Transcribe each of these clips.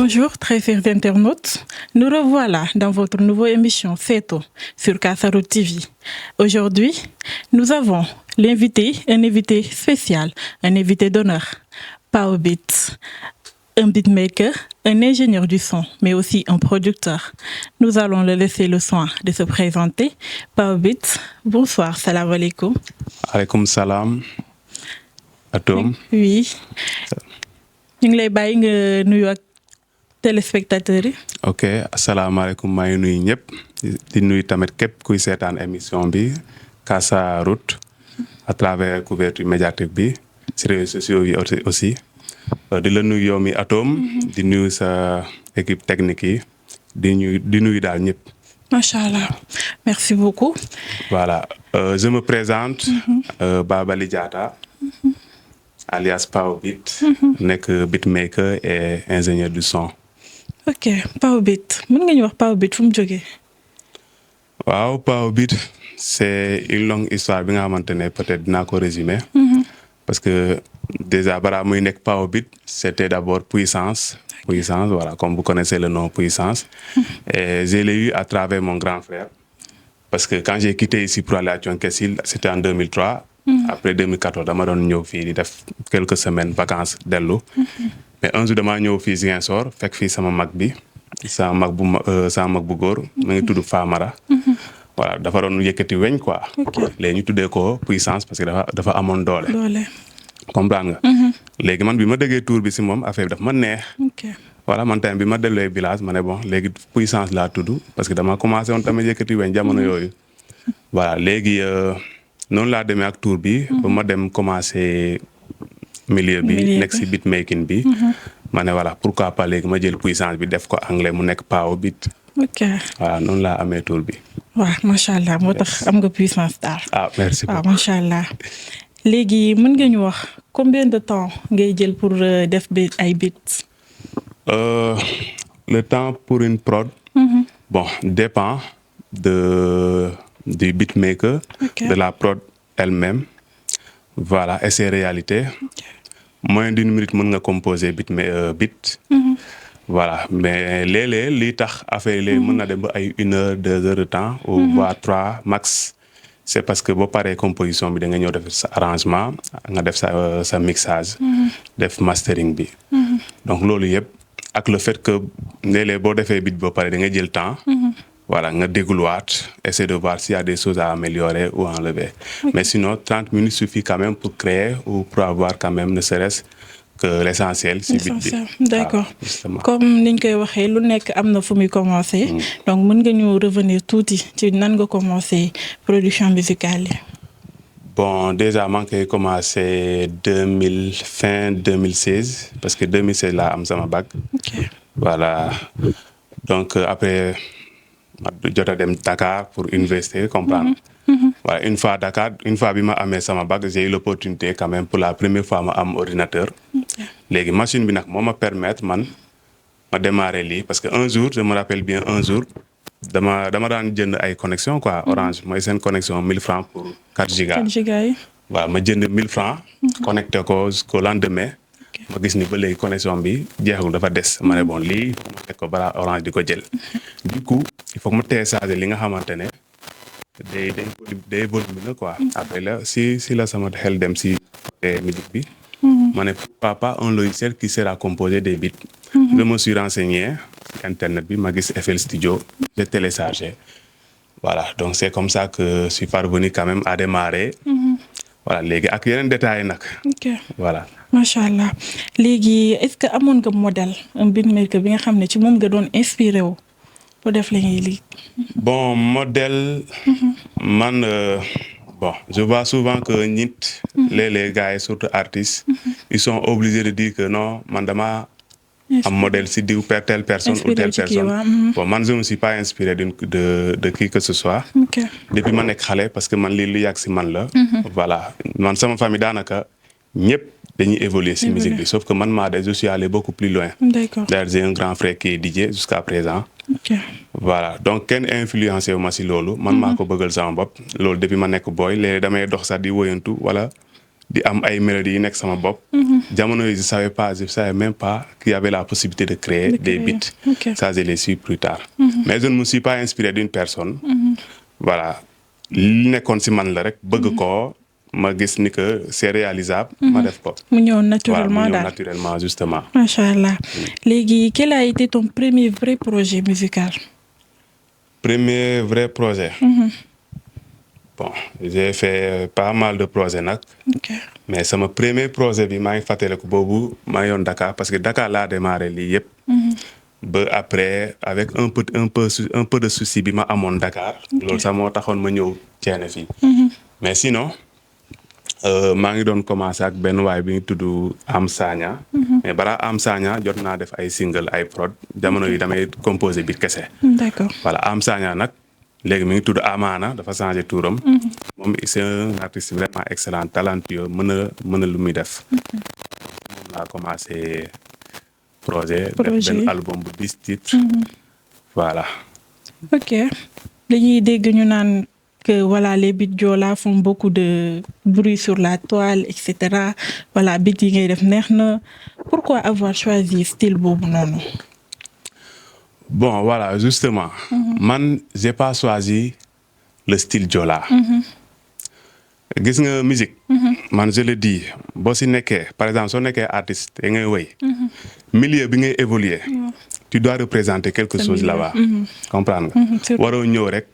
Bonjour très chers internautes, nous revoilà dans votre nouvelle émission Feto sur Kassaroot TV. Aujourd'hui, nous avons un invité spécial, un invité d'honneur, Pao Beat, un beatmaker, un ingénieur du son, mais aussi un producteur. Nous allons le laisser le soin de se présenter. Pao Beat, bonsoir, salam alaikum. Alaikum salam. Atom. Oui. Ñu ngi lay bàyyi nga nuyu ak téléspectateurs yi. Ok, asalaamaaleykum maa ngi nuyu ñëpp di nuyu tamit képp kuy seetaan émission bi Kassaroot à travers couverture médiatique bi ci réseaux sociaux yi aussi di la nuyu yow mi Atom di nuyu sa équipe technique yi di nuyu daal ñëpp. Macha allah, merci beaucoup. Voilà, je me présente Babali Diatta. Alias Pao Beat, nekk beatmaker et ingénieur du son. Ok, Pao Beat mën nga ñu wax Pao Beat fu mu jógee. waaw Pao Beat c'est une longue histoire bi nga xamante ne peut-être dinaa ko résumer. Parce que déjà balaa muy nekk Pao Beat c'était d'abord Puissance. Puissance, voilà, comme vous connaissez le nom Puissance. Et je l'ai eu à travers mon grand frère. Parce que quand j'ai quitté ici pour aller à Thionck-Essyl, c'était en 2003. Après 2014 dama doon ñëw fii di def quelques semaines vacances dellu. Mais un jour damaa ñëw fii Ziguinchor fekk fii sama mag bi sama mag bu góor mu ngi tudd Famara. Voilà, dafa doon yëkkati weñ quoi. Léegi ñu tuddee ko Puissance parce que dafa amoon doole. Comprendre nga. Léegi man bi ma déggee tour bi si moom affaire bi daf ma neex. Voilà, man tamit bi ma delluwee village ma ne bon léegi Puissance laa tudd parce que dama commencé woon tamit yëkkati weñ jamono yooyu. Voilà, léegi noonu laa demee ak tour bi ba ma dem commencé milieu bi nekk si beatmaking bi ma ne voilà pourquoi pas léegi ma jël Puissance bi def ko anglais mu nekk Pao Beat. Ok. Voilà, noonu laa amee tour bi. waaw macha allah moo tax am nga Puissance daal. Ah merci beaucoup. waaw macha allah léegi mën nga ñu wax combien de temps ngay jël pour def ay beats. Le temps pour une prod. Bon, dépend du beatmaker, de la prod elle-même, voilà, et ses réalités. Moins d'une minute mën nga composer beat. Voilà, mais léeg-léeg li tax affaire yi mën na dem ba ay 1 heure 2 heures de temps ou voire 3 max. C'est parce que boo paree composition bi da nga ñëw def sa arrangement nga def sa mixage, def mastering bi. Donc loolu yëpp ak le fait que léeg-léeg boo defee beat boo pare da nga jël temps. Voilà, nga dégluwaat, essayer de voir s'il y a des choses à améliorer ou à enlever. Mais sinon, 30 minutes suffit quand même pour créer ou pour avoir quand même ne serait-ce que l'essentiel si beat bi. D'accord. Comme niñ koy waxee lu nekk am na fu muy commencer. Donc mën nga ñu revenir tuuti ci nan nga commencer production musicale yi. Bon, déjà maa ngi koy commencé fin 2016 parce que 2016 laa am sama bac. Voilà. Donc après ma jot a dem Dakar pour université comprendre. Voilà, une fois bi ma amee sama bac j'ai eu l'opportunité quand même pour la première fois ma am ordinateur. Léegi machine bi nag moo ma permettre man ma démarrer lii parce que un jour je me rappelle bien un jour dama daan jënd ay connexion quoi Orange mooy seen connexion 1000 francs pour 4 gigas. 4 gigas yi. Voilà, ma jënd 1000 francs. Connecté ko jusqu'au lendemain. Ma gis ni ba léegi connexion bi jeexul dafa des ma ne bon lii ma teg ko balaa Orange di ko jël. Du coup il faut que ma télécharger li nga xamante ne day volumineux quoi. Après là si la sama xel dem si musique bi. Ma ne pourquoi pas un logiciel qui sera composé des beats. Je me suis renseigné sur internet bi ma gis FL Studio. J'ai téléchargé. Voilà, donc c'est comme ça que je suis parvenu quand même à démarrer. Voilà, léegi ak yeneen détails nag. Ok. Voilà. Macha allah léegi est-ce que amoon nga modèle un beatmaker bi nga xam ne ci moom nga doon inspiré wu pour def la ngay lii. Bon, modèle. Man bon, je vois souvent que nit les gars et surtout artistes ils sont obligés de dire que non man dama am modèle si diw telle personne ou telle personne. Bon, man je me suis pas inspiré de qui que ce soit. Depuis ma nekk xale parce que man lii lu yàgg si man la. Voilà, man sama famille daanaka ñëpp dañuy évoluer si musique bi sauf que man je suis allé beaucoup plus loin. D'accord. D'ailleurs j'ai un grand frère qui est DJ jusqu'à présent. Voilà, donc kenn influencé wu ma si loolu man maa ko bëggal sama bopp loolu depuis ma nekk boy léegi damay dox sax di woyantu wala di am ay mélodies yi nekk sama bopp. jamono yi je savais même pas qu'il y avait la possibilité de créer des beats. Ça je l'ai su plus tard. Mais je ne me suis pas inspiré d'une personne. Voilà li nekkoon si man la rek bëgg ko ma gis ni que c'est réalisable. ma def ko. mu ñëw naturellement voilà mu ñëw naturellement justement. macha allah léegi quel a été ton premier vrai projet musical? Premier vrai projet. Bon, j'ai fait pas mal de projets nag. Mais sama premier projet bi maa ngi fàttaliku boobu maa ngi yoon Dakar parce que Dakar laa démarré lii yëpp. ba après avec un peu de souci bi ma amoon Dakar. loolu sax moo taxoon ma ñëw ceene fii. mais sinon maa ngi doon commencé ak benn waay bi ñu tudd Am Sagna. mais balaa Am Sagna jot naa def ay single ay prod jamono yi damay composé bi kese. D'accord. Voilà Am Sagna nag léegi mi ngi tudd Amana dafa changé turam. moom c'est un artiste vraiment excellent talentueux mën a lu muy def. moom laa commencé projet. def benn album bu 10 titres. voilà. ok dañuy dégg ñu naan que voilà les beats Joola font beaucoup de bruit sur la toile et cetera voilà beats yi ngay def neex na pourquoi avoir choisi style boobu noonu. Bon, voilà, justement. Man, j'ai pas choisi le style Joola. Gis nga musique. Man, je le dis, boo si nekkee par exemple soo nekkee artiste et ngay woy. milieu bi ngay évoluer. tu dois représenter quelque chose là-bas. comprendre nga. waroo ñëw rek.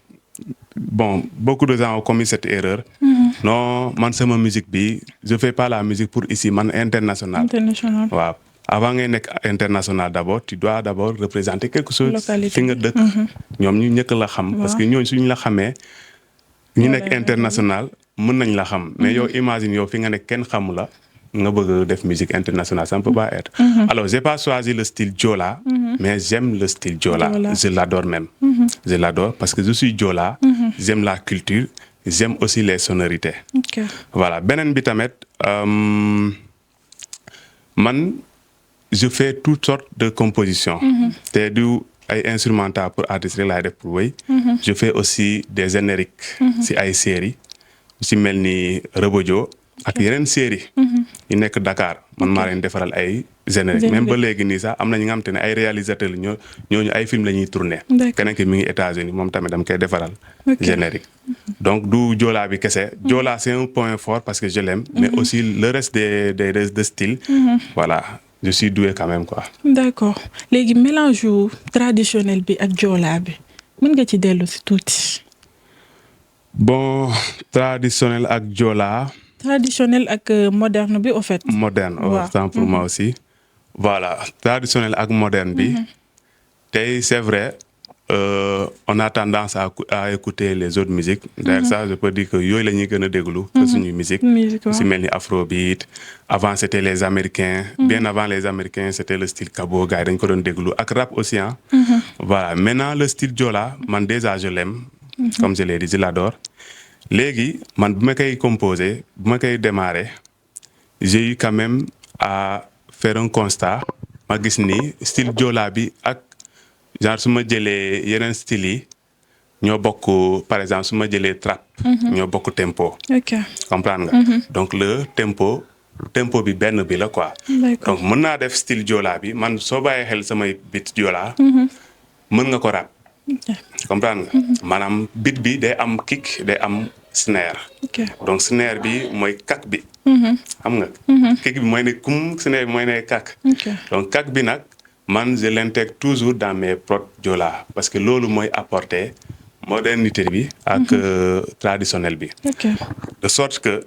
Bon, beaucoup de gens ont commis cette erreur. Non, man sama musique bi je fais pas la musique pour ici man international. International. waaw. Avant ngay nekk international d'abord tu dois d'abord représenter quelque chose. fi nga dëkk. ñoom ñu ñëkk la xam. parce que ñooñu suñu la xamee. ñu nekk international mën nañ la xam. mais yow imagine yow fi nga nekk kenn xamu la nga bëgg def musique internationale ça ne peut pas être. alors j'ai pas choisi le style Joola. mais j'aime le style Joola. je l'adore même. je l'adore parce que je suis Joola. j'aime la culture j'aime aussi les sonorités. voilà beneen bi tamit man. je fais toutes sortes de compositions. te du ay instrumental pour artistes rek laay def pour wéy. je fais aussi des génériques. si ay séries si mel ni Rebojo ak yeneen séries. yi nekk Dakar man maa leen defaral ay génériques. même ba léegi nii sax am na ñi nga xam te ne ay réalisateurs ñooñu ay film la ñuy tourner. keneen ki mi ngi États-Unis moom tamit dama koy defaral. générique donc du Joola bi kese. Joola c'est un point fort parce que je l'aime. mais aussi le reste de style. voilà. je suis doué quand même quoi. d'accord léegi mélange traditionnel bi ak Joola bi mën nga ci dellu si tuuti. bon traditionnel ak Joola. traditionnel ak moderne bi au fait. moderne autant pour moi aussi. voilà traditionnel ak moderne bi. tey c'est vrai on a tendance à écouter les autres musiques. d'ailleurs ça je peux dire que yooyu la ñuy gën a déglu. que suñuy musique si mel ni afrobeat. avant c'était les américains. bien avant les américains c'était le style Kabo gars yi dañ ko doon déglu ak rap aussi hein. voilà maintenant le style Joola man déjà je l'aime. comme je l'ai dit je l'adore. léegi man bu ma koy composer bu ma koy démarrer j'ai eu quand même à faire un constat ma gis ni style Joola bi ak genre su ma jëlee yeneen style yi ñoo bokk par exemple su ma jëlee trap. ñoo bokk tempo. comprendre nga. donc le tempo bi benn bi la quoi. donc mën naa def style Joola bi man soo bàyyee xel samay beat Joola. mën nga ko rap. comprendre nga. maanaam beat bi day am kick day am snare. donc snare bi mooy kak bi. xam nga. kick bi mooy ne kum snare bi mooy ne kak. donc kak bi nag. man je l'intègre toujours dans mes prods Joola parce que loolu mooy apporter modernité bi ak traditionnel bi. de sorte que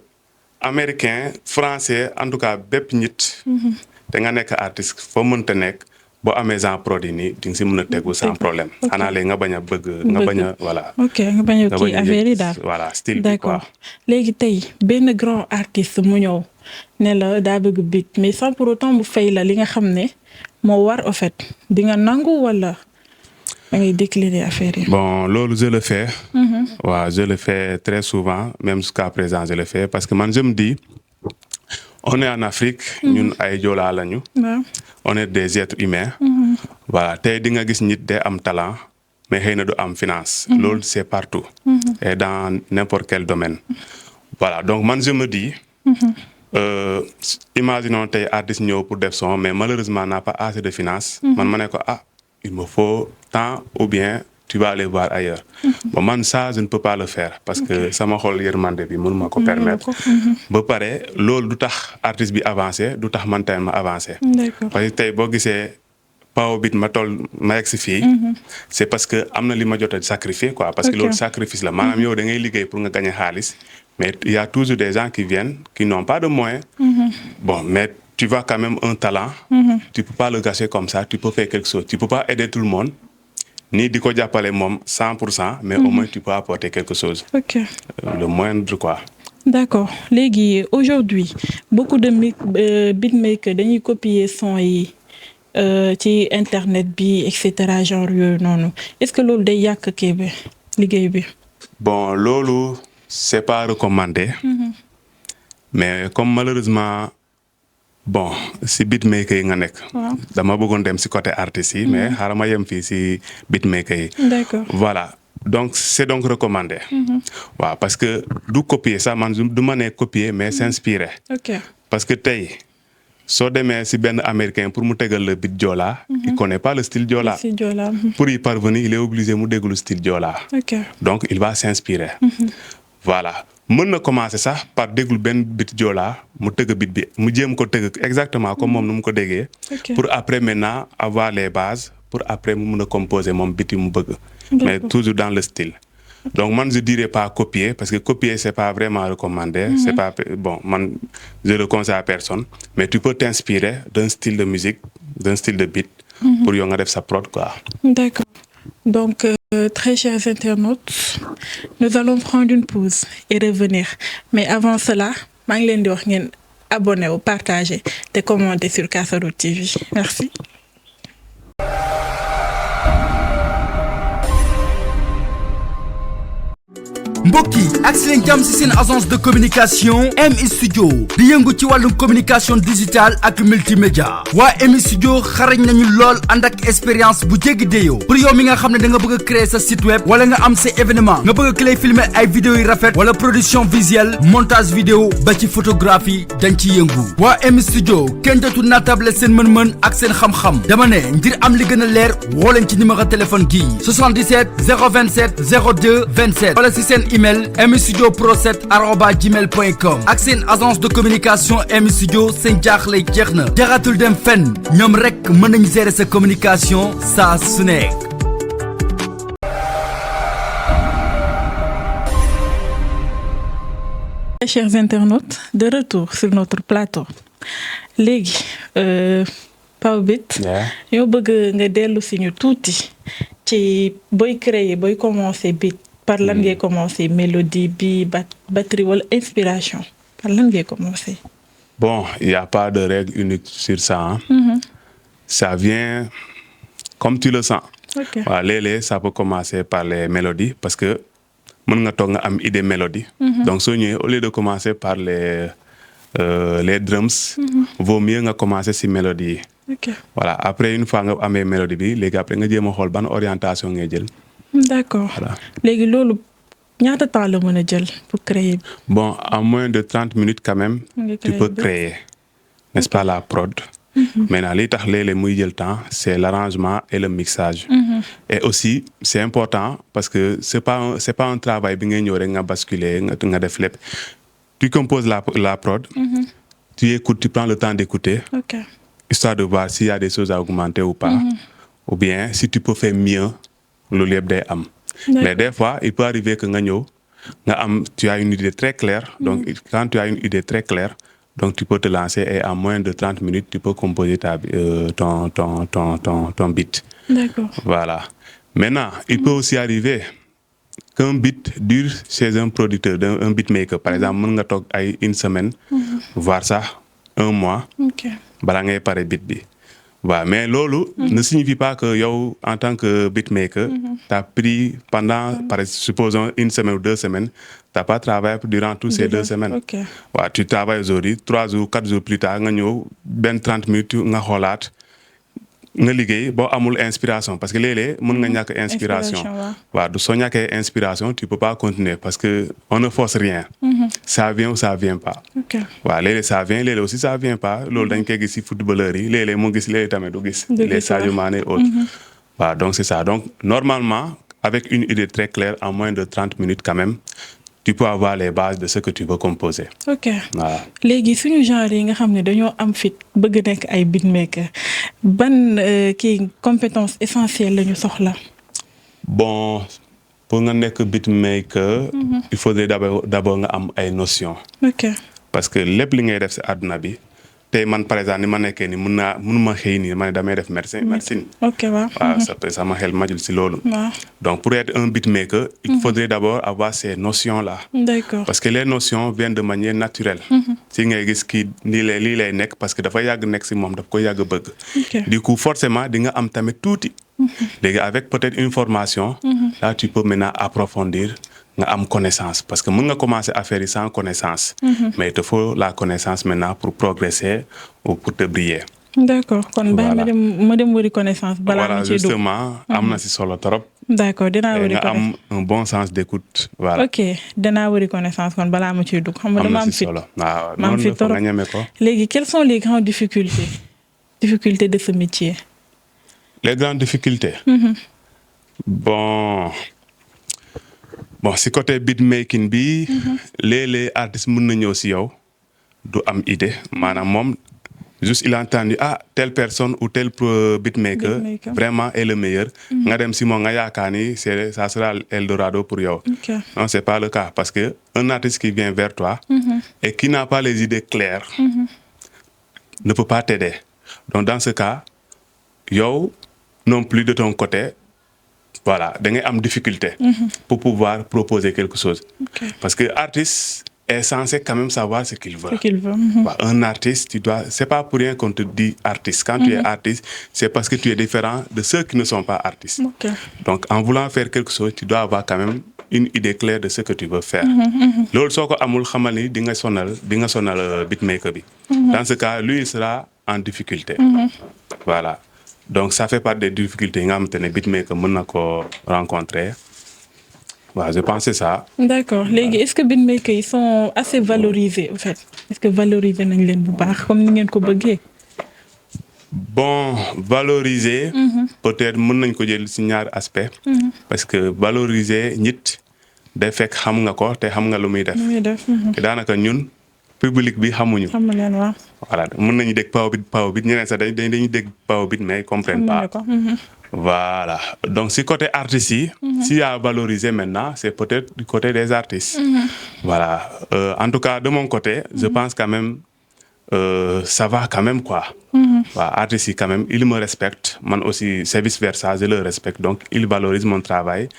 américain français en tout cas bépp nit. te nga nekk artiste foo mënta nekk boo amee genre produit nii di nga si mën a tegu sans problème. xanaa léegi nga bañ a bëgg nga bañ a voilà. nga bañ a kii affaire yi daal. voilà style bi quoi. léegi tey benn grand artiste mu ñëw ne la daa bëgg beat mais sans pour autant mu fay la li nga xam ne. moo war au fait di nga nangu wala da ngay décliner affaire yi. bon loolu je le fais. waaw je le fais très souvent même jusqu'à présent je le fais parce que man je me dis on est en Afrique. ñun ay Joola lañu. on est des êtres humains. voilà tey di nga gis nit day am talent mais xëy na du am finance. loolu c'est partout. et dans n'importe quel domaine. voilà donc man je me dis. Imaginons tey artiste ñëw pour def son mais malheureusement n'a pas assez de finances. Man ma ne ko il me faut tant ou bien tu vas aller voir ailleurs. Bon man ça je ne peux pas le faire parce que sama xol yërmande bi mënu ma ko permettre. Ba pare loolu du tax artiste bi avancé du tax man tamit ma avancé. Parce que tey boo gisee Pao Beat ma yegg si fii. C'est parce que am na li ma jot a sacrifier quoi. Parce que loolu sacrifice la maanaam yow da ngay liggéey pour nga gagner xaalis. Mais il y a toujours des gens qui viennent, qui n'ont pas de moyens. Bon, mais tu vois quand même un talent. Tu peux pas le gâcher comme ça. Tu peux faire quelque chose. Tu peux pas aider tout le monde. Ni di ko jàppale moom 100%, mais au moins tu peux apporter quelque chose. Le moindre quoi. D'accord. Léegi aujourd'hui, beaucoup de beatmakers dañuy copier son yi ci internet bi et cetera genre yooyu noonu. Est-ce que loolu day yàq kii bi liggéey bi? Bon, loolu c'est pas recommandé. Mais comme malheureusement bon si beatmaker yi nga nekk. Dama bëggoon dem si côté artistes yi mais xaaral ma yem fii si beatmaker yi. D'accord. Voilà. Donc c'est donc recommandé. Waaw parce que du copier ça man du ma ne copier mais s'inspirer. Parce que tey soo demee si benn américain pour mu tegal le beat Joola. Il connaît pas le style Joola. Pour y parvenir il est obligé mu déglu style Joola. Donc il va s'inspirer. Voilà. Mën na commencer sax par déglu benn beat Joola mu tëgg beat bi mu jéem ko tëgg exactement comme moom nu mu ko déggee. Pour après maintenant avoir les bases pour après mu mun a composer moom beat yi mu bëgg. Mais toujours dans le style. Donc man je dirais pas copier parce que copier c'est pas vraiment recommandé. C'est pas bon man je le conseille à personne. Mais tu peux t'inspirer d'un style de musique, d'un style de beat pour yow nga def sa prod quoi. D'accord. Donc, très chers internautes, nous allons prendre une pause et revenir. Mais avant cela, maa ngi leen di wax ngeen abonné ou partager te commenter sur Kassaroot TV. Merci. mbokk yi ak si leen jàmm si seen agence de communication MI Studio di yëngu ci wàllum communication digitale ak multimédia waa MI Studio xarañ nañu lool ànd ak expérience bu jéggi déyoo pour yow mi nga xam ne da nga bëgg a créer sa site web wala nga am sa événement nga bëgg a clé filmer ay vidéo yu rafet wala production visuelle montage vidéo ba ci photographie dañ ci yëngu waa MI Studio kenn dootul naatable seen mën-mën ak seen xam-xam dama ne ngir am li gën a leer woo leen ci numéro téléphone gii 77 027 02 27 wala si seen email mstudio pro7@gmail.com ak seen agence de communication MI Studio seen jaaxle jeex na jaratul dem fenn ñoom rek mën nañu gérer sa communication saa su nekk. Chers internautes, de retour sur notre plateau. Léegi Pao Beat yow bëgg nga dellu si ñu tuuti ci booy créer booy commencer beat par lan ngay commencer mélodie bi batterie wala inspiration par lan ngay commencer. Bon, il y a pas de règle unique sur ça. Ça vient comme tu le sens. Waaw léeg-léeg ça peut commencer par les mélodies parce que mën nga toog nga am idée mélodie. Donc soo ñëwee au lieu de commencer par les drums. Vaut mieux nga commencer si mélodie yi. Voilà après une fois nga amee mélodie bi léegi après nga jéem a xool ban orientation ngay jël. D'accord. Voilà. Léegi loolu ñaata temps la mën a jël pour créer. Bon en moins de 30 minutes quand même. Tu peux créer n'est-ce pas la prod. Maintenant li tax léeg-léeg muy jël temps c'est l'arrangement et le mixage. Et aussi c'est important parce que c'est pas un travail bi ngay ñëw rek nga basculer nga def lépp. Tu composes la prod. Tu écoutes, tu prends le temps d'écouter. Histoire de voir s'il y a des choses à augmenter ou pas. Ou bien si tu peux faire mieux. Loolu yëpp day am. Mais des fois il peut arriver que nga ñëw nga am tu as une idée très claire. Donc quand tu as une idée très claire donc tu peux te lancer et en moins de 30 minutes tu peux composer ton beat. D'accord. Voilà. Maintenant il peut aussi arriver qu'un beat dure chez un producteur un beatmaker par exemple mën nga toog ay une semaine. voire sax un mois. balaa ngay pare beat bi. Voilà, mais loolu ne signifie pas que yow en tant que beatmaker t'as pris pendant par supposons une semaine ou 2 semaines t'as pas travaillé durant toutes ces 2 semaines. Waaw tu travailles aujourd'hui 3 jours 4 jours plus tard nga ñëw benn 30 minutes nga xoolaat nga liggéey boo amul inspiration parce que léeg-léeg mën nga ñàkk inspiration. waaw du soo ñàkkee inspiration tu peux pas continuer parce que on ne force rien. ça vient ou ça vient pas. waaw léeg-léeg ça vient léeg-léeg aussi ça vient pas loolu dañ koy gis ci footballeurs yi léeg-léeg mu gis léeg-léeg tamit du gis. les Sadio Mané et autres. waaw donc c'est ça donc normalement avec une idée très claire en moins de 30 minutes quand même. Tu peux avoir les bases de ce que tu veux composer. Ok. Voilà. léegi suñu genre yi nga xam ne dañoo am fit bëgg nekk ay beatmaker ban kii compétence essentielle la ñu soxla. Bon pour nga nekk beatmaker. il faudrait d'abord nga am ay notions. Ok. parce que lépp li ngay def ci àdduna bi tey man par exemple ni ma nekkee ni mënuma xëy nii ma ne damay def médecine. ok waaw. waaw sama xel majul ci loolu. waaw. donc pour être un beatmaker. il faudrait d'abord avoir ces notions là. d'accord. parce que les notions viennent de manière naturelle. si ngay gis kii lii lay nekk parce que dafa yàgg nekk ci moom daf ko yàgg bëgg. du coup forcément di nga am tamit tuuti. léegi avec peut-être une formation. là tu peux maintenant approfondir. nga am connaissance parce que mën nga commencer à faire sans connaissance. mais il te faut la connaissance maintenant pour progresser ou pour te briller. d'accord kon bàyyi ma dem wëri connaissance. balaa ma ciy dugg justement am na ci solo trop. d'accord dinaa wëri nga am un bon sens d'écoute. voilà ok dinaa wëri connaissance kon balaa ma ciy dugg. xam nga dama am fit waaw ma am fit trop nga ñeme ko. léegi quelles sont les grandes difficultés de ce métier. les grandes difficultés. bon si côté beatmaking bi. léeg-léeg artiste mën na ñëw ci yow du am idée maanaam moom juste il a entendu telle personne ou tel beatmaker vraiment est le meilleur. nga dem ci moom nga yaakaar ni ça sera Eldorado pour yow. non c'est pas le cas parce que un artiste qui vient vers toi. et qui n'a pas les idées claires. ne peut pas t'aider donc dans ce cas yow non plus de ton côté. voilà da ngay am difficulté. pour pouvoir proposer quelque chose. parce que artiste est censé quand même savoir ce qu'il veut. Un artiste c'est pas pour rien qu'on te dit artiste. Quand tu es artiste c'est parce que tu es différent de ceux qui ne sont pas artistes. donc en voulant faire quelque chose tu dois avoir quand même une idée claire de ce que tu veux faire. loolu soo ko amul xamal ni di nga sonal beatmaker bi. dans ce cas lui il sera en difficulté. voilà. donc ça fait partie des difficultés nga xamante ne beatmaker mën na ko rencontrer waaw je pense c'est ça. d'accord léegi est-ce que beatmaker yi sont assez valorisés en fait est-ce que valoriser nañ leen bu baax comme ni ngeen ko bëggee. bon valoriser. peut-être mën nañ ko jël ci ñaari aspect. parce que valoriser nit day fekk xam nga ko te xam nga lu muy def. te daanaka ñun. public bi xamuñu. voilà mën nañu dégg power beat ñeneen sax dañuy dégg power beat mais ils comprennent pas. voilà donc si côté artistes yi. s'il y a valoriser maintenant c'est peut-être du côté des artistes. voilà en tout cas de mon côté. je pense quand même ça va quand même quoi. waaw artistes yi quand même ils me respectent man aussi c'est vice versa je le respecte donc ils valorisent mon travail.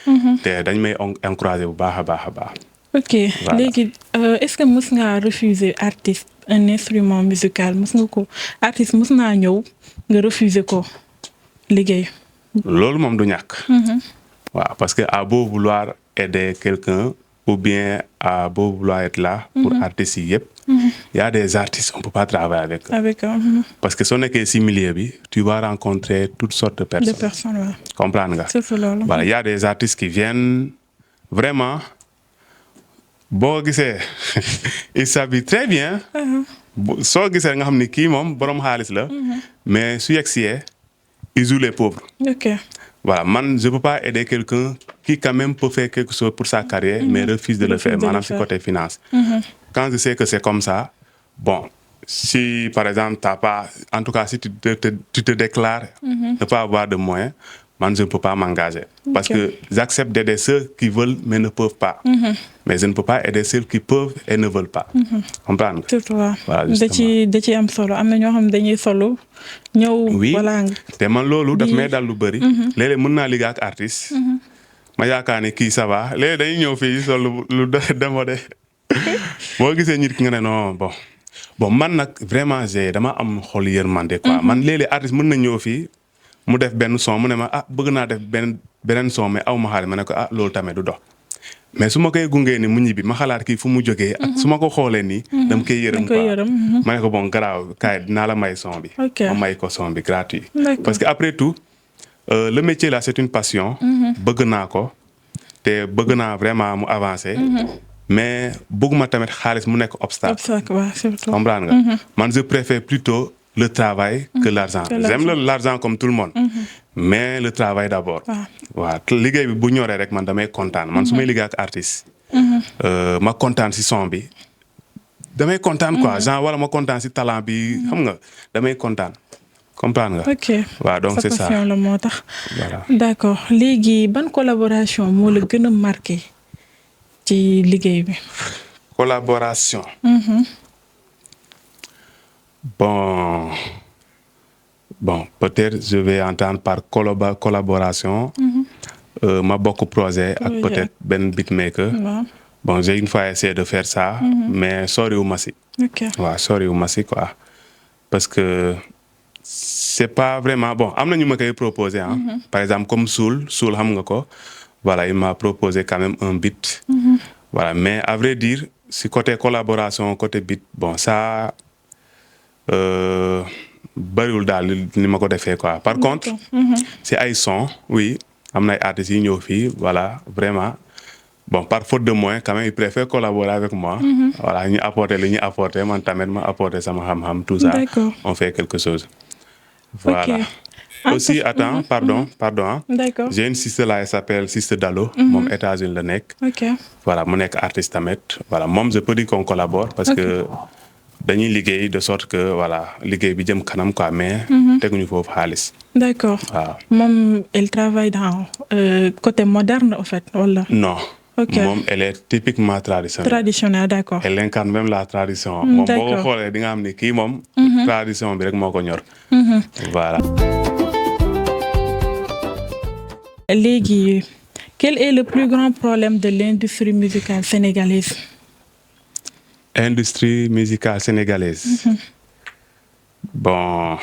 te dañ may encourager bu baax a baax. ok léegi est-ce que mës ngaa refuser artiste un instrument musical mës naa ñëw nga refuser ko liggéey. loolu moom du ñàkk. waaw parce que à beau vouloir aider quelqu'un ou bien à beau vouloir être là. pour artistes yi yëpp. y a des artistes on peut pas travailler avec eux. parce que soo nekkee ci milieu bi tu vas rencontrer toutes sortes de personnes. waaw. comprendre nga. c'est loolu. voilà y a des artistes qui viennent vraiment. boo gisee il s'habille très bien. soo gisee nga xam ni kii moom borom xaalis la. mais su yegsee il joue les pauvres. voilà man je peux pas aider quelqu'un qui quand même peut faire quelque chose pour sa carrière. mais refuse de le faire maanaam ci côté finance. quand je sais que c'est comme ça bon si par exemple t'as pas en tout cas si tu te déclares. ne pas avoir de moyens. man je ne peux pas m'engager. parce que j'accepte d'aider ceux qui veulent mais ne peuvent pas. mais je ne peux pas aider ceux qui peuvent et ne veulent pas. comprendre nga. voilà da ci am solo am na ñoo xam dañuy solo ñëw. voilà te man loolu daf may dal lu bëri. léeg-léeg mën naa liggéey ak artiste. ma yaakaar ne kii ça va léeg dañuy ñëw fii solo lu démodé. boo gisee nit ki nga ne non bon man nag vraiment dama am xol yërmande quoi. man léeg-léeg artiste mën na ñëw fii. mu def benn son mu ne ma bëgg naa def beneen son mais aw ma xaalis ma ne ko loolu tamit du dox mais su ma koy gungee ni mu ñibbi ma xalaat kii fu mu jógee. ak su ma ko xoolee nii. dama koy yërëm quoi ma ne ko bon garaaw kaay dinaa la may son bi. ma may ko son bi gratuit. parce que après tout le métier là c'est une passion. bëgg naa ko te bëgg naa vraiment mu avancer. mais bëgguma tamit xaalis mu nekk obstacle. comprendre nga. man je préfère plutôt le travail que l'argent. J'aime l'argent comme tout le monde. mais le travail d'abord. waaw liggéey bi bu ñoree rek man damay kontaan man su may liggéey ak artiste. ma kontaan si son bi. damay kontaan quoi genre wala ma kontaan si talent bi xam nga damay kontaan. comprendre nga. ok waaw donc c'est ça passion la moo tax. voilà d'accord léegi ban collaboration moo la gën a marqué ci liggéey bi. collaboration. Bon, peut-être je vais entendre par collaboration. Ma beaucoup projet avec peut-être Ben Beatmaker. Bon, j'ai une fois essayé de faire ça, mais sorry ou massi. Ouais, sorry ou massi quoi. Parce que c'est pas vraiment bon. Amna ñu ma koy proposé hein. Par exemple comme Soul xam nga ko. Voilà, il m'a proposé quand même un beat. Voilà, mais à vrai dire, si côté collaboration, côté beat, bon ça bariwul daal ni ma ko defee quoi. Par contre, c'est ay son, oui, am na ay artistes yi ñëw fii, voilà, vraiment. Bon, par faute de moyens, quand même, ils préfèrent collaborer avec moi. Voilà, ñu apporter li ñu apporter, man tamit ma apporter sama xam-xam, tout ça. On fait quelque chose. Voilà. Aussi, attends, pardon. D'accord. J'ai une sister là, elle s'appelle Sister Dalo, moom États-Unis la nekk. Voilà, mu nekk artiste tamit. Voilà, moom je peux dire qu'on collabore parce que dañuy liggéey de sorte que voilà liggéey bi jëm kanam quoi mais teguñu foofu xaalis. D'accord. waaw moom elle travaille dans côté moderne en fait wala. non. moom elle est typiquement traditionnelle. Traditionnelle, d'accord. Elle incarne même la tradition. moom boo ko xoolee di nga xam ni kii moom. tradition bi rek moo ko ñor. voilà. Léegi quel est le plus grand problème de l'industrie musicale sénégalaise? Industrie musicale sénégalaise. Bon,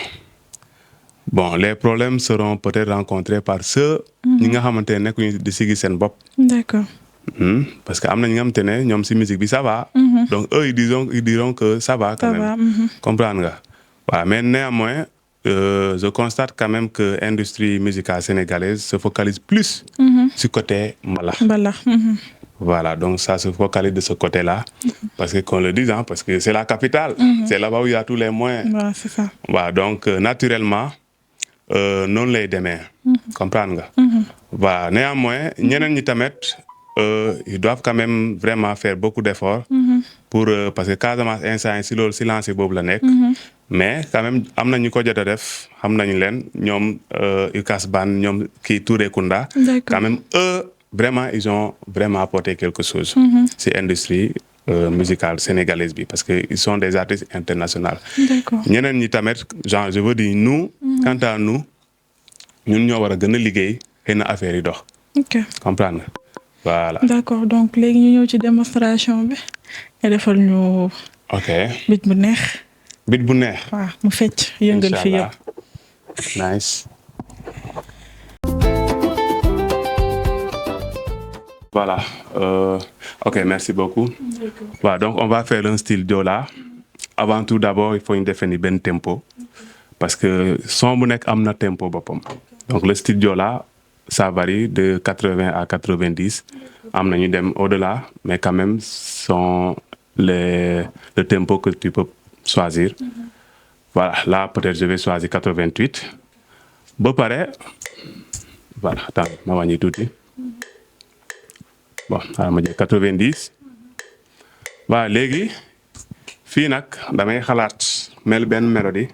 les problèmes seront peut-être rencontrés par ceux ñi nga xamante ne nekkuñu di sigi seen bopp. D'accord. Parce que am na ñi nga xamante ne ñoom si musique bi ça va. Donc eux ils diront que ça va quand même. Comprendre nga. Voilà, mais néanmoins je constate quand même que l'industrie musicale sénégalaise se focalise plus sur côté mbalax. Voilà, donc ça se focalise de ce côté-là. Parce que qu'on le dise, hein, parce que c'est la capitale. C'est là-bas où il y a tous les moyens. Voilà, c'est ça. Voilà, donc naturellement, non les demain. Comprendre nga. Voilà, néanmoins, ñeneen ñi tamit ils doivent quand même vraiment faire beaucoup d'efforts pour parce que Casamance instant si loolu silence boobu la nekk. Mais quand même am na ñu ko jot a def xam nañu leen ñoom Ukas Ban ñoom kii Touré Kunda. Quand même eux vraiment ils ont vraiment apporté quelque chose. C'est industrie musicale sénégalaise bi parce que ils sont des artistes internationaux. D'accord. ñeneen ñi tamit genre je veux dire nous. Quant à nous ñun ñoo war a gën a liggéey xëy na affaire yi dox. Ok. Comprendre nga. Voilà. D'accord, donc léegi ñu ñëw ci démonstration bi nga defal ñu. ok bit bu neex. bit bu neex. waaw mu fecc yëngal fi yëpp. Nice. Voilà. Ok, merci beaucoup. Voilà, donc on va faire un style Joola. Avant tout d'abord il faut ñu définir benn tempo parce que son bu nekk am na tempo boppam. Donc le style Joola ça varie de 80 à 90. am na ñu dem au-delà mais quand même sont le tempo que tu peux choisir. Voilà, là peut-être je vais choisir 88. ba pare voilà attends ma wàññi tuuti. Bon xaaral ma jël 90. voilà léegi fii nag damay xalaat benn mélodie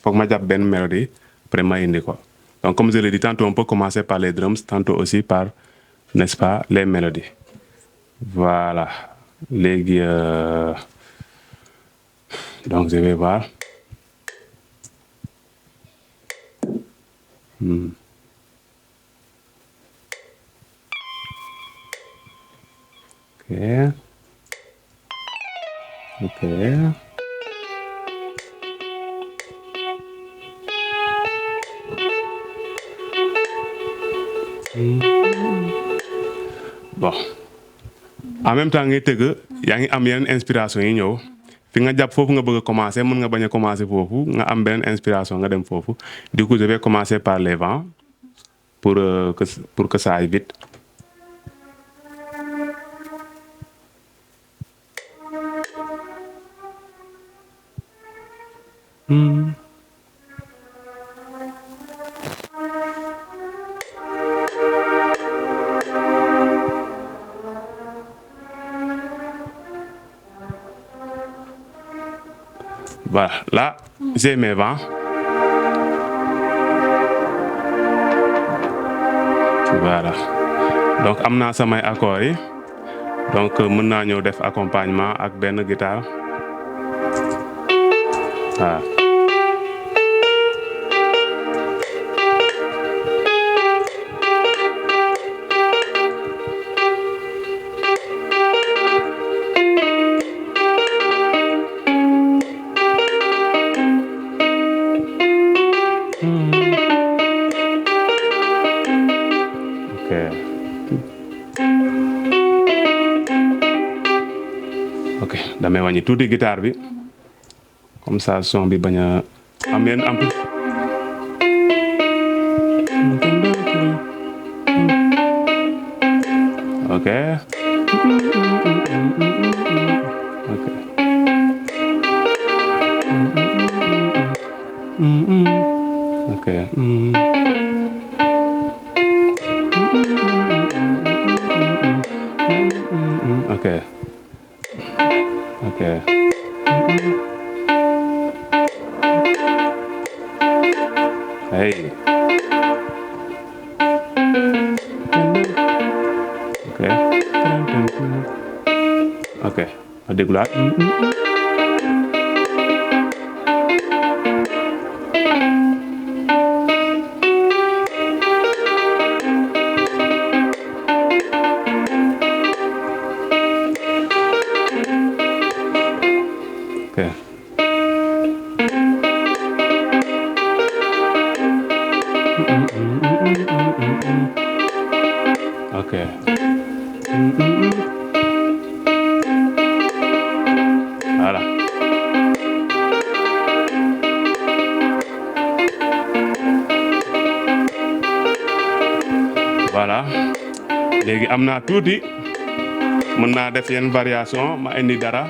foog ma jàpp benn mélodie après ma indi ko. Donc comme je l'ai dit tantôt on peut commencer par les drums tantôt aussi par n'est-ce pas les mélodies. Voilà léegi donc je vais voir. Ok. Bon, en même temps ngay tëgg yaa ngi am yeneen inspiration yi ñëw fi nga jàpp foofu nga bëgg a commencer mën nga bañ a commencer foofu nga am beneen inspiration nga dem foofu. Du coup je vais commencer par les vents pour que ça aille vite. Voilà, là, j'ai mes vents. Voilà. Donc, am naa samay accords yi. Donc, mën naa ñëw def accompagnement ak benn guitare. Voilà. Ok, damay wàññi tuuti guitare bi comme ça son bi bañ a am yenn ampli. Ok. Ok. Ok. Ok. Ok. Hey. Ok. Ok. Ma dégluwaat. Ok. Ok. Voilà. Voilà. Léegi am naa tuuti mën naa def yenn variation ma indi dara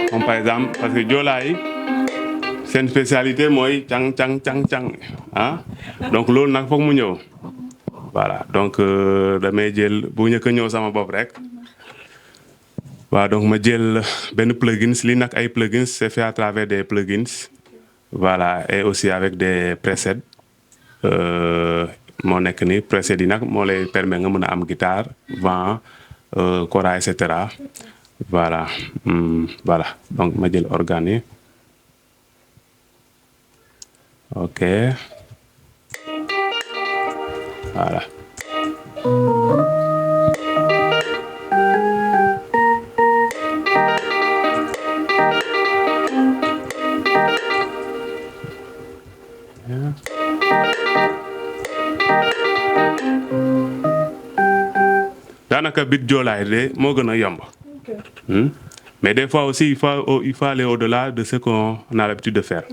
comme par exemple parce que joolaa yi seen spécialité mooy cang cang cang cang ah donc loolu nag foog mu ñëw. Voilà donc damay jël bu njëkk a ñëw sama bopp rek. Waaw donc ma jël benn plugins li nag ay plugins c'est fait à travers des plugins. Voilà et aussi avec des presets moo nekk ni preset yi nag moo lay permettre nga mën a am guitare vent kora et cetera. Voilà voilà donc ma jël organe yi. Ok. Voilà. Daanaka bit joolaay de moo gën a yomb. Mais des fois aussi il faut aller au-delà de ce qu'on a l'habitude de faire.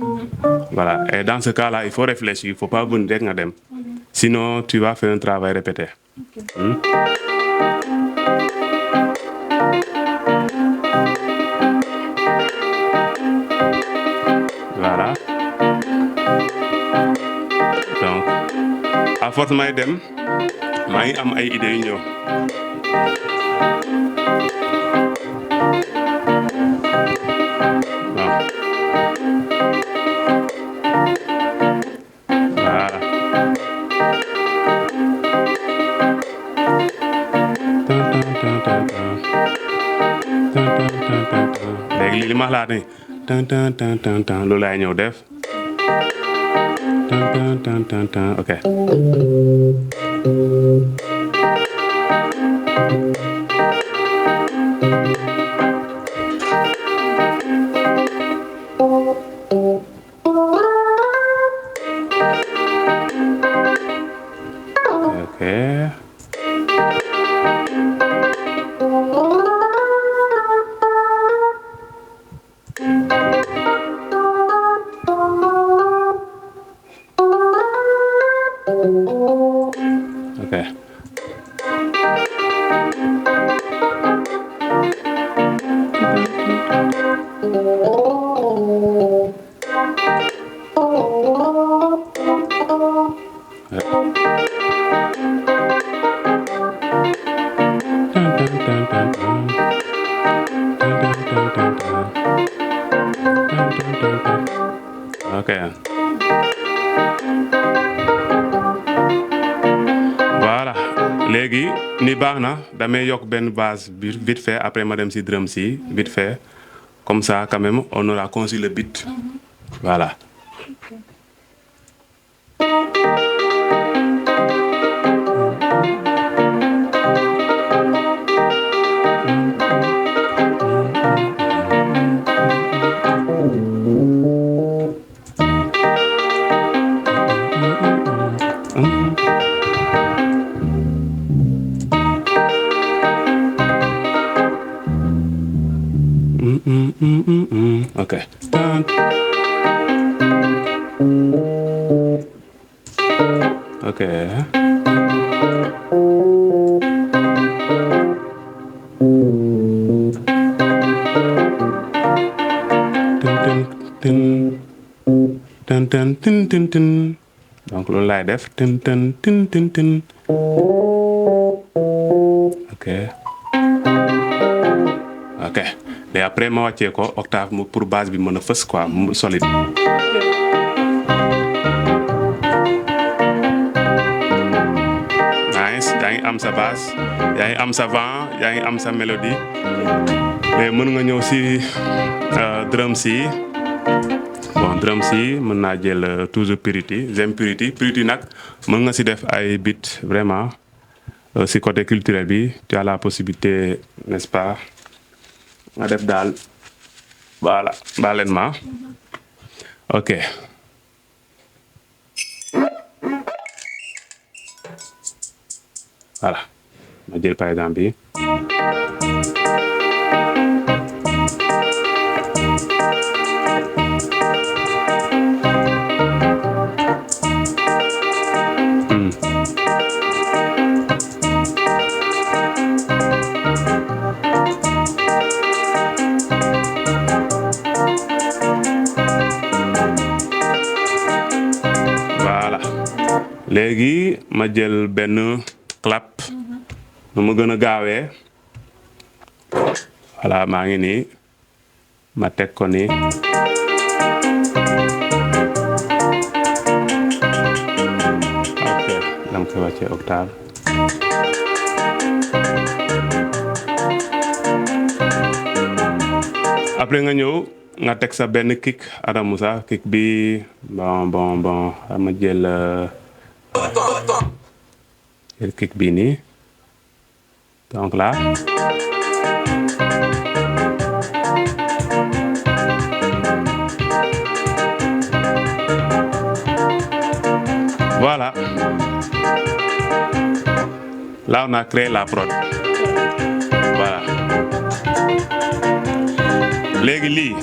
Voilà et dans ce cas-là il faut réfléchir, il faut pas venir rek nga dem. Sinon tu vas faire un travail répété. Voilà. Donc à force may dem maa ngi am ay idées yu ñëw. Léegi li ma xalaat ni loolu laay ñëw def ok. Ok. Ok. Voilà. Léegi ni baax na damay yokk benn base bi vite fait après ma dem ci drum si vite fait comme ça quand même on aura conçu le beat. Voilà. Ok. Ok. Tin. Donc loolu laay def tin. Ok. Ok. Et après ma wàccee ko octave mu pour base bi mën a fës quoi mu solide. Nice yaa ngi am sa basse yaa ngi am sa vent yaa ngi am sa mélodie mais mën nga ñëw ci drum si bon drum si mën naa jël toujours Purity j'aime Purity nag mën nga ci def ay beat vraiment ci côté culturel bi tu as la possibilité n'est-ce pas nga def daal voilà baaleen ma ok voilà ma jël par exemple bi léegi ma jël benn clap nu mu gën a gaawee voilà maa ngi nii ma teg ko nii ok dama koy wàccee octave après nga ñëw nga teg sa benn kick Adama Moussa kick bi bon ma jël kick bi nii donc là voilà là on a créé la prod voilà léegi lii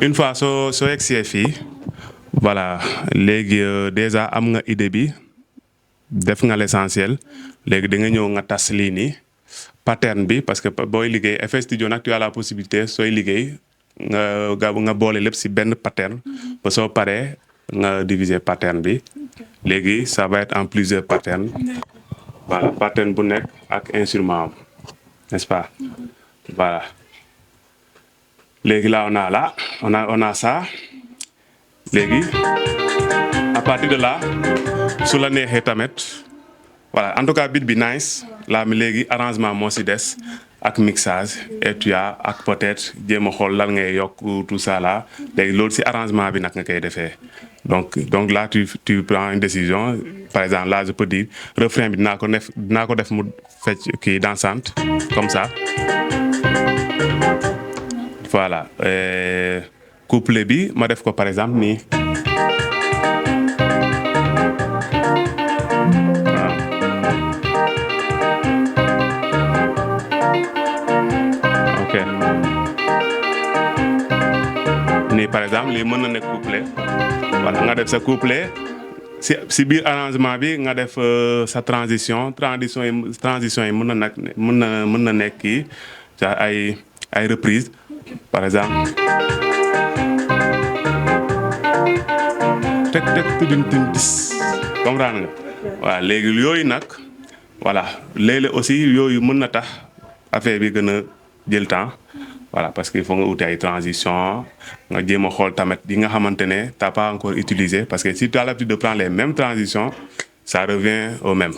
une fois soo egsee fii voilà léegi déjà am nga idée bi def nga l'essentiel léegi da nga ñëw nga tas lii nii pattern bi parce que booy liggéey FL Studio nag tu as la possibilité sooy liggéey nga boole lépp ci benn pattern ba soo paree nga diviser pattern bi léegi ça va être en plusieurs patterns voilà pattern bu nekk ak instrument am n'est-ce pas voilà léegi là on a ça léegi à partir de là su la neexee tamit voilà en tout cas beat bi nice là mi léegi arrangement moo ci des ak mixage et tu as ak peut-être jéem a xool lan ngay yokk tout ça là léegi loolu ci arrangement bi nag nga koy defee donc là tu prends une décision par exemple là je peux dire refrain bi dinaa ko def mu fecc kii dansante comme ça voilà couplet bi ma def ko par exemple nii ok nii par exemple lii mën na nekk couplet voilà nga def sa couplet si biir arrangement bi nga def sa transition yi mën na nekk kii ay reprise par exemple tek tek tudin dis comprendre nga waaw léegi yooyu nag voilà léeg-léeg aussi yooyu mën na tax affaire bi gën a jël temps voilà parce que il faut nga uti ay transition nga jéem a xool tamit yi nga xamante ne t'as pas encore utilisé parce que si tu as l'habitude de prendre les mêmes transitions ça revient au même.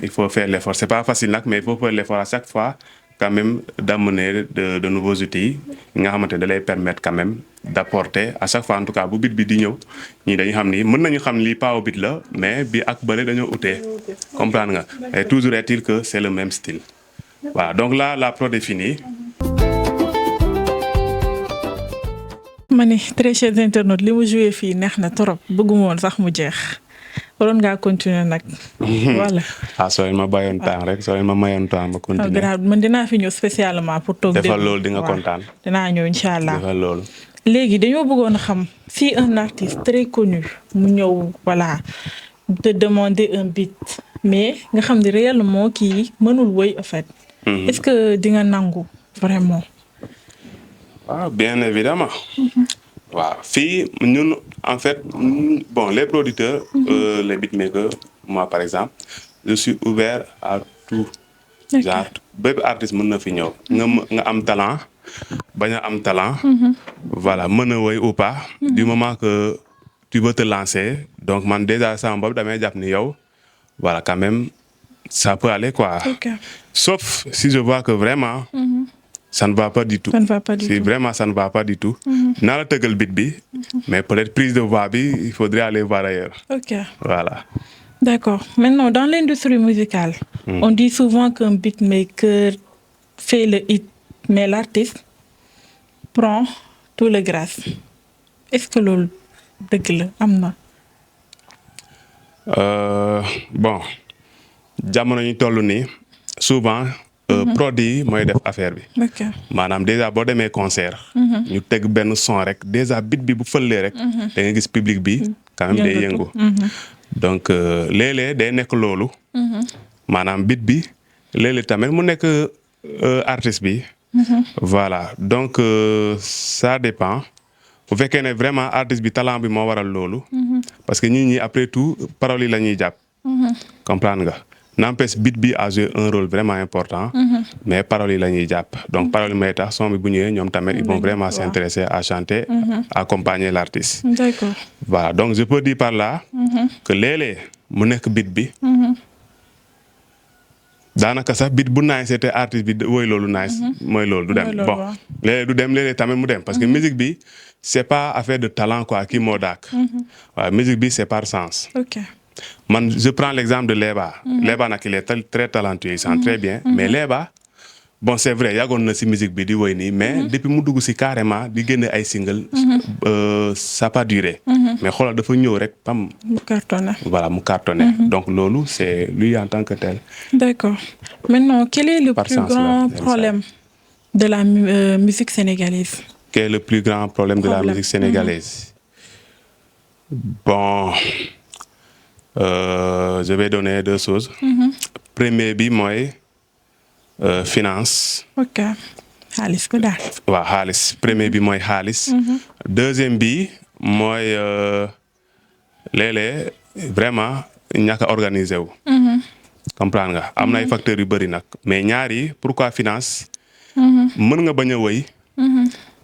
Il faut faire l'effort. C'est pas facile nag mais il faut faire l'effort à chaque fois quand même d'amener de nouveaux outils yi nga xamante ne da lay permettre quand même d'apporter à chaque fois en tout cas bu bit bi di ñëw ñii dañu xam ni mën nañu xam lii pao bit la mais bi ak bële dañoo utee comprendre nga et toujours est-il que c'est le même style voilà donc là la prod est finie. ma ne très chers internautes li mu joué fii neex na trop bëgguma woon sax mu jeex waroon ngaa continuer nag. voilà. soo leen ma bàyyoon temps rek soo leen ma mayoon temps ma continuer. man dinaa fi ñëw spécialement pour toog. defal loolu di nga kontaan. dinaa ñëw incha allah defal loolu. léegi dañoo bëggoon a xam si un artiste très connu mu ñëw voilà te demander un beat mais nga xam ne réellement kii mënul woy en fait. est-ce que di nga nangu vraiment. Bien évidemment. waaw fii ñun en fait bon les producteurs les beatmakers moi par exemple je suis ouvert à tout. genre bépp artiste mën na fi ñëw. nga am talent bañ a am talent. voilà mën a woy ou pas. du moment que tu veux te lancer donc man déjà sama bopp damay jàpp ni yow voilà quand même ça peut aller quoi. Sauf si je vois que vraiment. Ça ne va pas du tout. Ça ne va pas du si tout. Vraiment ça ne va pas du tout. Naa la tëggal beat bi. mais peut-être prise de voix bi il faudrait aller voir ailleurs. Ok. Voilà. D'accord. Maintenant, dans l'industrie musicale, on dit souvent qu'un beatmaker fait le hit, mais l'artiste prend tout le grâce. Est-ce que loolu dëgg la am na. Bon jamono ñu toll nii souvent. prod yi mooy def affaire bi. ok maanaam déjà boo demee concert. ñu teg benn son rek déjà beat bi bu fëlee rek. da nga gis public bi. quand même day yëngu. donc léeg-léeg day nekk loolu. maanaam beat bi léeg-léeg tamit mu nekk artiste bi. voilà donc ça dépend bu fekkee ne vraiment artiste bi talent bi moo waral loolu. parce que nit ñi après tout paroles yi la ñuy jàpp. comprendre nga. N'empêche beat bi a joué un rôle vraiment important. mais paroles yi la ñuy jàpp donc paroles yi may tax son bi bu ñëwee ñoom tamit ils vont vraiment s'intéresser à chanter. accompagner l'artiste. D'accord. Voilà donc je peux dire par là. que léeg-léeg mu nekk beat bi. daanaka sax beat bu nice c'était artiste bi woy loolu nice. mooy loolu du dem bon léeg-léeg du dem léeg-léeg tamit mu dem parce que musique bi c'est pas affaire de talent quoi kii moo daak. waaw musique bi c'est par sens. ok. Man, je prends l'exemple de Leba. Leba nag il est très talentueux, il chante très bien. Mais Leba, bon c'est vrai yàggoon na ci musique bi di woy nii mais depuis mu dugg ci carrément di génne ay single. ça a pas duré. mais xoolal dafa ñëw rek pam. mu cartonné. voilà mu cartonné. donc loolu c'est lui en tant que tel. D'accord. Maintenant, quel est le Par plus sens, grand là, problème de la musique sénégalaise? Quel est le plus grand problème de la musique sénégalaise? Bon. Je vais donner deux choses. Premier bi mooy finance. ok xaalis ko daal. waaw xaalis premier bi mooy xaalis. deuxième bi mooy léeg-léeg vraiment ñàkk a organiser wu. comprendre nga am na ay facteurs yu bëri nag mais ñaari pourquoi finance. mën nga bañ a woy.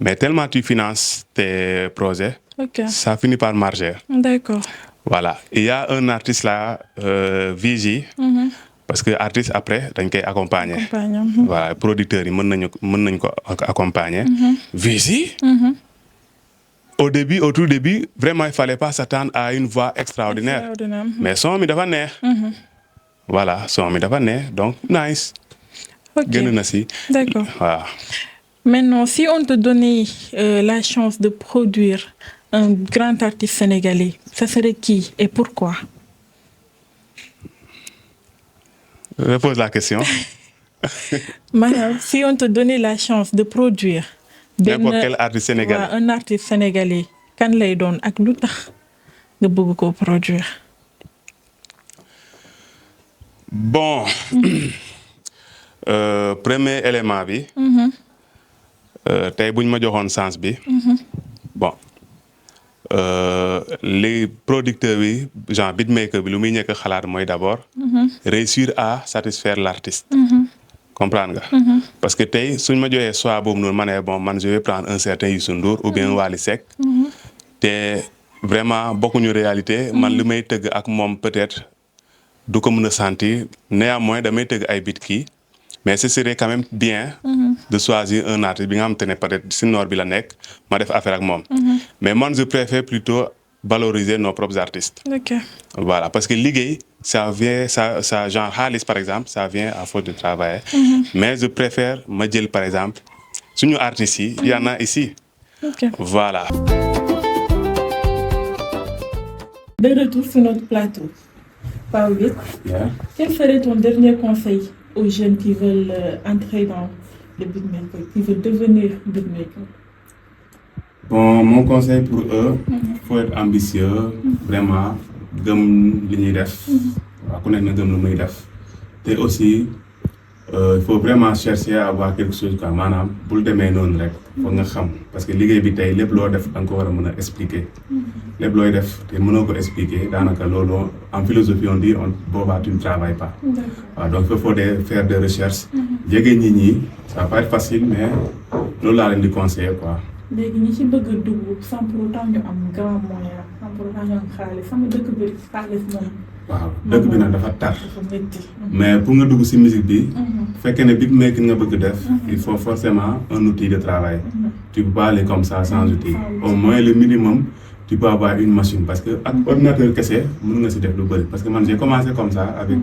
mais tellement tu finances tes projets. ok ça finit par marcher. d'accord. Voilà, il y a un artiste là, VJ, parce que artiste après dañ koy accompagner. Voilà, producteurs yi mën nañ ko accompagner. VJ. Au tout début, vraiment il fallait pas s'attendre à une voix extraordinaire. Mais son mi dafa neex. Voilà, son mi dafa neex donc nice. ok Génn na si. d'accord. Voilà. Maintenant, si on te donnait la chance de produire un grand artiste sénégalais, ça serait qui et pourquoi? Repose la question. Si on te donnait la chance de produire N'importe quel artiste sénégalais. un artiste sénégalais, kan lay doon ak lu tax nga bëgg ko produire? Bon. Premier élément bi. tey buñ ma joxoon sens bi. Bon les producteurs bi genre beatmaker bi lu muy ñëkk xalaat mooy d'abord. réussir à satisfaire l'artiste. comprendre nga. parce que tey suñ ma joxee choix boobu noonu ma ne bon man je vais prendre un certain Youssou Ndour ou bien Wally Seck. te vraiment bokkuñu réalité. man li may tëgg ak moom peut-être du ko mën a sentir néanmoins damay tëgg ay beat kii mais ce serait quand même bien. de choisir un artiste bi nga xamante ne peut-être si noor bi la nekk ma def affaire ak moom. mais man je préfère plutôt valoriser nos propres artistes. Ok. Voilà parce que liggéey ça vient ça genre xaalis par exemple ça vient à force de travailler. mais je préfère ma jël par exemple suñu artistes yi. y en a ici. Ok. Voilà. De retour sur notre plateau. Pape Obid, Yeah. quel serait ton dernier conseil aux jeunes qui veulent entrer dans le beatmaker, qui veulent devenir beatmaker? Bon, mon conseil pour eux, faut être ambitieux, vraiment gëm li ñuy def. waaw ku nekk na gëm lu muy def. te aussi il faut vraiment chercher à avoir quelque chose quoi maanaam bul demee noonu rek. foog nga xam parce que liggéey bi tey lépp loo def da nga ko war a mën a expliquer. lépp looy def te mënoo ko expliquer daanaka loolu en philosophie on dit boobaa tu ne travailles pas. waaw donc il faut faire des recherches. jege nit ñi ça va pas être facile mais loolu laa leen di conseiller quoi. léegi ñi ci bëgg a dugg sans pour autant ñu am grand moyen sans pour autant ñu am xaalis sama dëkk bi xaalis moom. waaw dëkk bi nag dafa tar. dafa métti. mais pour nga dugg ci musique bi. bu fekkee ne beatmaking nga bëgg def. il faut forcément un outil de travail. tu peux pas aller comme ça sans outil. au moins le minimum tu peux avoir une machine parce que ak ordinateur kese mën nga ci def lu bëri parce que man j'ai commencé comme ça avec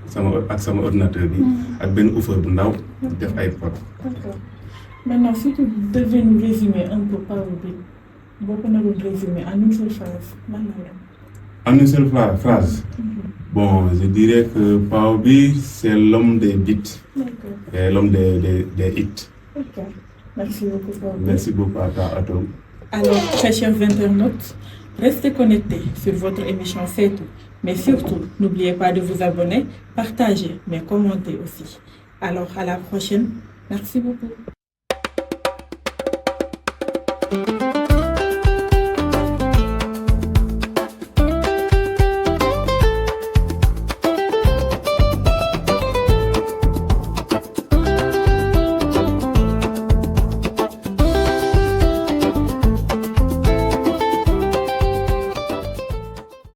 sama ordinateur bi. ak benn offeur bu ndaw def ay pot. D'accord. Maintenant, si tu devais nous résumer un peu Pape Obid, beaucoup nous résumer en une seule phrase, En une seule phrase. Bon, je dirais que Pape Obid, c'est l'homme des beats. D'accord. Et l'homme des hits. Ok. Merci beaucoup Pape Obid. Merci beaucoup à toi. Alors, très chers internautes, restez connectés sur votre émission C'est tout. Mais surtout, n'oubliez pas de vous abonner, partager, mais commentez aussi. Alors, à la prochaine. Merci beaucoup.